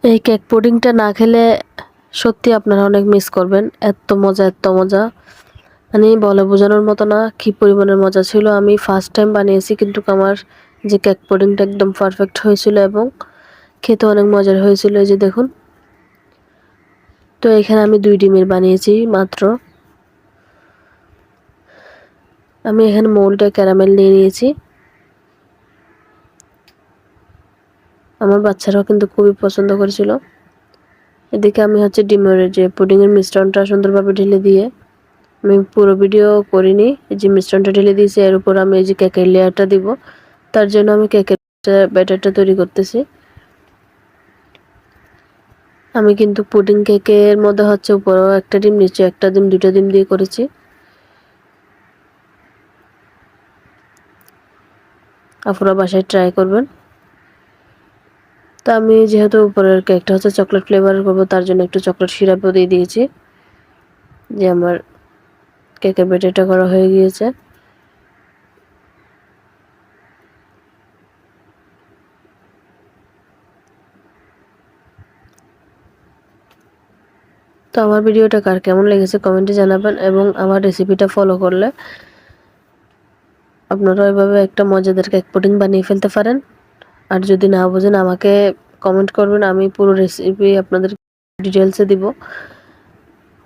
এই কেক পুডিংটা না খেলে সত্যি আপনারা অনেক মিস করবেন। এত মজা, এত মজা, মানে বলে বোঝানোর মতো না কি পরিমাণের মজা ছিল। আমি ফার্স্ট টাইম বানিয়েছি, কিন্তু আমার যে কেক পুডিংটা একদম পারফেক্ট হয়েছিল এবং খেতে অনেক মজার হয়েছিল। এই যে দেখুন, তো এখানে আমি 2 ডিমের বানিয়েছি মাত্র। আমি এখানে মোল্ডে ক্যারামেল নিয়ে নিয়েছি। আমার বাচ্চারাও কিন্তু খুবই পছন্দ করেছিল। এদিকে আমি ডিমের যে পুডিংয়ের মিশ্রণটা সুন্দরভাবে ঢেলে দিয়ে, আমি পুরো ভিডিও করিনি, এই যে মিশ্রণটা ঢেলে দিয়েছি, এর উপর আমি এই যে কেকের লেয়ারটা দিব। তার জন্য আমি কেকের ব্যাটারটা তৈরি করতেছি। আমি কিন্তু পুডিং কেকের মধ্যে উপরেও একটা ডিম, নিচে একটা ডিম, 2টা ডিম দিয়ে করেছি। আপনারা বাসায় ট্রাই করবেন। তো আমি যেহেতু উপরের কেকটা চকলেট ফ্লেভারের করবো, তার জন্য একটু চকলেট সিরাপও দিয়ে দিয়েছি। যে আমার কেকের ব্যাটারটা করা হয়ে গিয়েছে। তো আমার ভিডিওটা কার কেমন লেগেছে কমেন্টে জানাবেন, এবং আমার রেসিপিটা ফলো করলে আপনারা এভাবে একটা মজাদার কেক পুডিং বানিয়ে ফেলতে পারেন। আর যদি না বোঝেন আমাকে কমেন্ট করবেন, আমি পুরো রেসিপি আপনাদের ডিটেলসে দিব।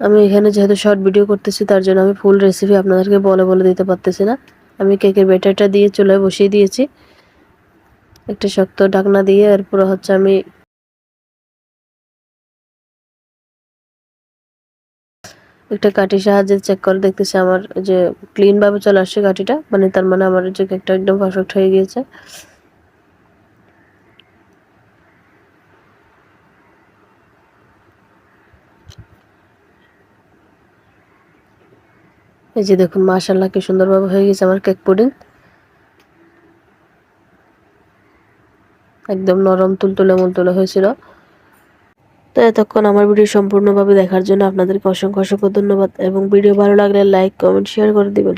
আমি এখানে যেহেতু শর্ট ভিডিও করতেছি, তার জন্য আমি ফুল রেসিপি আপনাদেরকে বলে দিতে পারতেছি না। আমি কেকের ব্যাটারটা দিয়ে চুলায় বসিয়ে দিয়েছি, একটা শক্ত ঢাকনা দিয়ে। এরপর আমি একটা কাঠির সাহায্যে চেক করে দেখতেছি আমার যে ক্লিন ভাবে চলে আসছে কাঠিটা, মানে তার মানে আমার যে কেকটা একদম পারফেক্ট হয়ে গিয়েছে। এই যে দেখুন, মাশাআল্লাহ কি সুন্দরভাবে হয়ে গেছে আমার কেক পুডিং। একদম নরম তুলতুলে মুলতুলে হয়েছিল। তো এতক্ষণ আমার ভিডিও সম্পূর্ণভাবে দেখার জন্য আপনাদেরকে অসংখ্য ধন্যবাদ, এবং ভিডিও ভালো লাগলে লাইক, কমেন্ট, শেয়ার করে দিবেন।